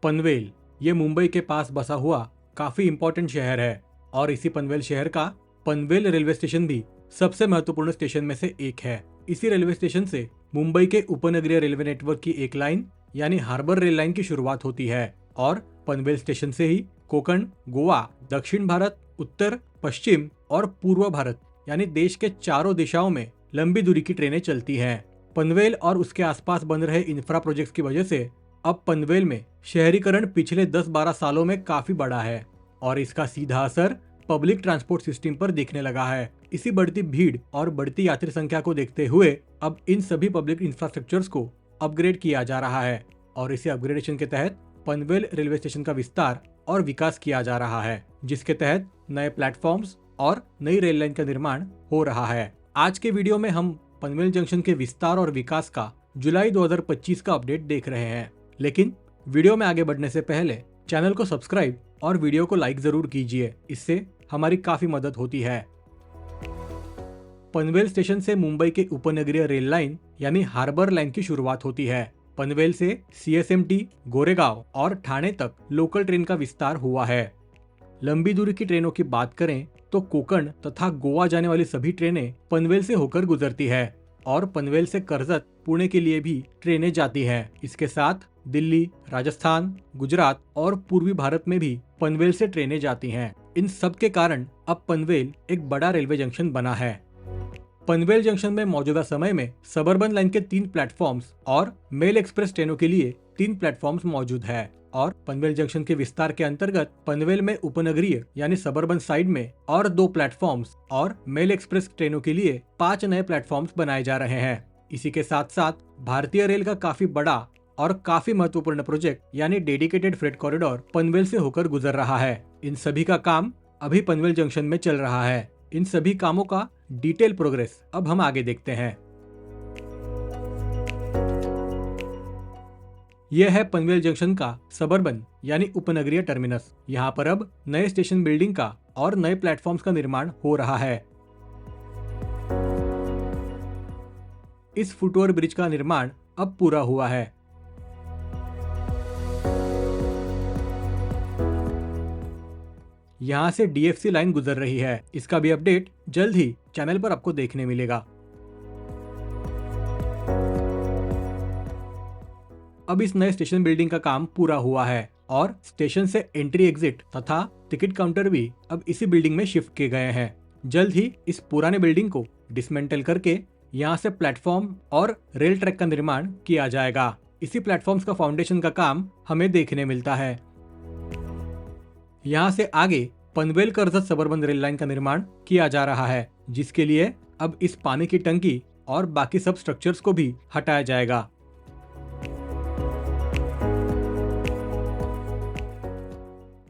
पनवेल ये मुंबई के पास बसा हुआ काफी इम्पोर्टेंट शहर है और इसी पनवेल शहर का पनवेल रेलवे स्टेशन भी सबसे महत्वपूर्ण स्टेशन में से एक है। इसी रेलवे स्टेशन से मुंबई के उपनगरीय रेलवे नेटवर्क की एक लाइन यानी हार्बर रेल लाइन की शुरुआत होती है और पनवेल स्टेशन से ही कोंकण, गोवा, दक्षिण भारत, उत्तर, पश्चिम और पूर्व भारत यानी देश के चारों दिशाओं में लंबी दूरी की ट्रेनें चलती हैं। पनवेल और उसके आसपास बन रहे इंफ्रा प्रोजेक्ट्स की वजह से अब पनवेल में शहरीकरण पिछले 10-12 सालों में काफी बढ़ा है और इसका सीधा असर पब्लिक ट्रांसपोर्ट सिस्टम पर दिखने लगा है। इसी बढ़ती भीड़ और बढ़ती यात्री संख्या को देखते हुए अब इन सभी पब्लिक इंफ्रास्ट्रक्चर्स को अपग्रेड किया जा रहा है और इसी अपग्रेडेशन के तहत पनवेल रेलवे स्टेशन का विस्तार और विकास किया जा रहा है, जिसके तहत नए प्लेटफॉर्म्स और नई रेल लाइन का निर्माण हो रहा है। आज के वीडियो में हम पनवेल जंक्शन के विस्तार और विकास का जुलाई 2025 का अपडेट देख रहे हैं, लेकिन वीडियो में आगे बढ़ने से पहले चैनल को सब्सक्राइब और वीडियो को लाइक जरूर कीजिए, इससे हमारी काफी मदद होती है। पनवेल स्टेशन से मुंबई के उपनगरीय रेल लाइन यानी हार्बर लाइन की शुरुआत होती है। पनवेल से CSMT, गोरेगांव और ठाणे तक लोकल ट्रेन का विस्तार हुआ है। लंबी दूरी की ट्रेनों की बात करें तो कोंकण तथा गोवा जाने वाली सभी ट्रेनें पनवेल से होकर गुजरती है और पनवेल से कर्जत, पुणे के लिए भी ट्रेनें जाती हैं। इसके साथ दिल्ली, राजस्थान, गुजरात और पूर्वी भारत में भी पनवेल से ट्रेनें जाती हैं। इन सब के कारण अब पनवेल एक बड़ा रेलवे जंक्शन बना है। पनवेल जंक्शन में मौजूदा समय में सबर्बन लाइन के 3 प्लेटफॉर्म्स और मेल एक्सप्रेस ट्रेनों के लिए 3 प्लेटफॉर्म्स मौजूद है और पनवेल जंक्शन के विस्तार के अंतर्गत पनवेल में उपनगरीय यानी सबर्बन साइड में और 2 प्लेटफॉर्म्स और मेल एक्सप्रेस ट्रेनों के लिए 5 नए प्लेटफॉर्म्स बनाए जा रहे हैं। इसी के साथ साथ भारतीय रेल का काफी बड़ा और काफी महत्वपूर्ण प्रोजेक्ट यानी डेडिकेटेड फ्रेट कॉरिडोर पनवेल से होकर गुजर रहा है। इन सभी का काम अभी पनवेल जंक्शन में चल रहा है। इन सभी कामों का डिटेल प्रोग्रेस अब हम आगे देखते हैं। यह है पनवेल जंक्शन का सबर्बन यानी उपनगरीय टर्मिनस। यहाँ पर अब नए स्टेशन बिल्डिंग का और नए प्लेटफॉर्म्स का निर्माण हो रहा है। इस फुटओवर ब्रिज का निर्माण अब पूरा हुआ है। यहाँ से DFC लाइन गुजर रही है। इसका भी अपडेट जल्द ही चैनल पर आपको देखने मिलेगा। अब इस नए स्टेशन बिल्डिंग का काम पूरा हुआ है और स्टेशन से एंट्री एग्जिट तथा टिकट काउंटर भी अब इसी बिल्डिंग में शिफ्ट किए गए हैं। जल्द ही इस पुराने बिल्डिंग को डिसमेंटल करके यहाँ से प्लेटफॉर्म और रेल ट्रैक का निर्माण किया जाएगा। इसी प्लेटफॉर्म्स का फाउंडेशन का काम हमें देखने मिलता है। यहाँ से आगे Panvel Karjat suburban rail line का निर्माण किया जा रहा है, जिसके लिए अब इस पानी की टंकी और बाकी सब स्ट्रक्चर्स को भी हटाया जाएगा।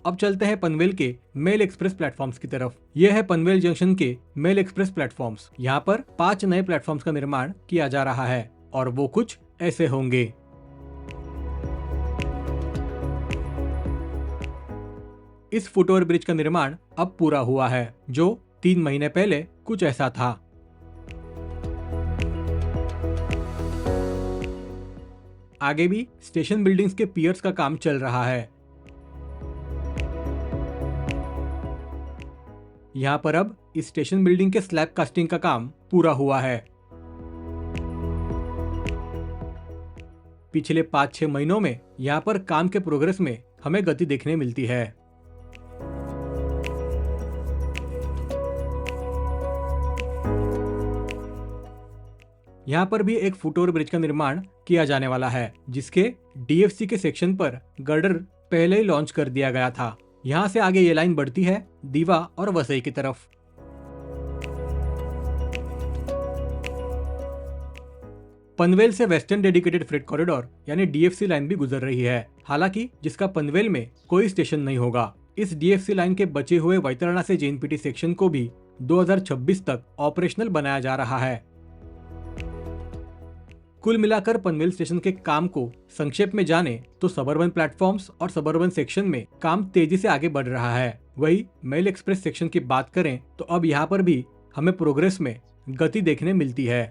अब चलते हैं पनवेल के मेल एक्सप्रेस प्लेटफॉर्म्स की तरफ। यह है पनवेल जंक्शन के मेल एक्सप्रेस प्लेटफॉर्म्स। यहाँ पर 5 नए प्लेटफॉर्म्स का निर्माण किया जा रहा है और वो कुछ ऐसे होंगे। इस फुटओवर ब्रिज का निर्माण अब पूरा हुआ है, जो 3 महीने पहले कुछ ऐसा था। आगे भी स्टेशन बिल्डिंग्स के पियर्स का काम चल रहा है। यहाँ पर अब इस स्टेशन बिल्डिंग के स्लैब कास्टिंग का काम पूरा हुआ है। पिछले 5-6 महीनों में यहाँ पर काम के प्रोग्रेस में हमें गति देखने मिलती है। यहाँ पर भी एक फुटओवर ब्रिज का निर्माण किया जाने वाला है, जिसके DFC के सेक्शन पर गर्डर पहले ही लॉन्च कर दिया गया था। यहाँ से आगे ये लाइन बढ़ती है दीवा और वसई की तरफ। पनवेल से वेस्टर्न डेडिकेटेड फ्रेट कॉरिडोर यानी DFC लाइन भी गुजर रही है, हालांकि जिसका पनवेल में कोई स्टेशन नहीं होगा। इस DFC लाइन के बचे हुए वैतरणा से JNPT सेक्शन को भी 2026 तक ऑपरेशनल बनाया जा रहा है। कुल मिलाकर पनवेल स्टेशन के काम को संक्षेप में जाने तो सबर्बन प्लेटफॉर्म्स और सबर्बन सेक्शन में काम तेजी से आगे बढ़ रहा है। वही मेल एक्सप्रेस सेक्शन की बात करें तो अब यहाँ पर भी हमें प्रोग्रेस में गति देखने मिलती है।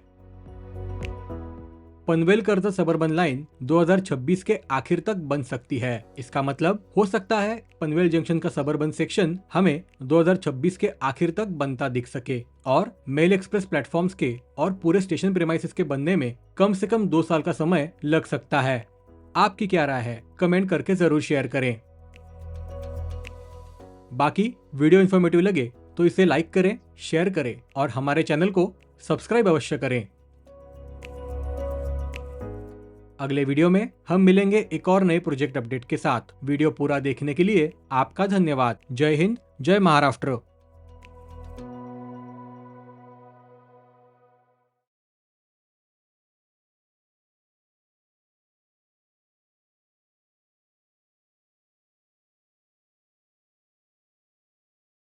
पनवेल कर्जत सबर्बन लाइन 2026 के आखिर तक बन सकती है। इसका मतलब हो सकता है पनवेल जंक्शन का सबर्बन सेक्शन हमें 2026 के आखिर तक बनता दिख सके और मेल एक्सप्रेस प्लेटफॉर्म्स के और पूरे स्टेशन प्रीमाइसेस के बनने में कम से कम 2 साल का समय लग सकता है। आपकी क्या राय है? कमेंट करके जरूर शेयर करें। बाकी वीडियो इन्फॉर्मेटिव लगे तो इसे लाइक करें, शेयर करें और हमारे चैनल को सब्सक्राइब अवश्य करें। अगले वीडियो में हम मिलेंगे एक और नए प्रोजेक्ट अपडेट के साथ। वीडियो पूरा देखने के लिए आपका धन्यवाद। जय हिंद, जय महाराष्ट्र।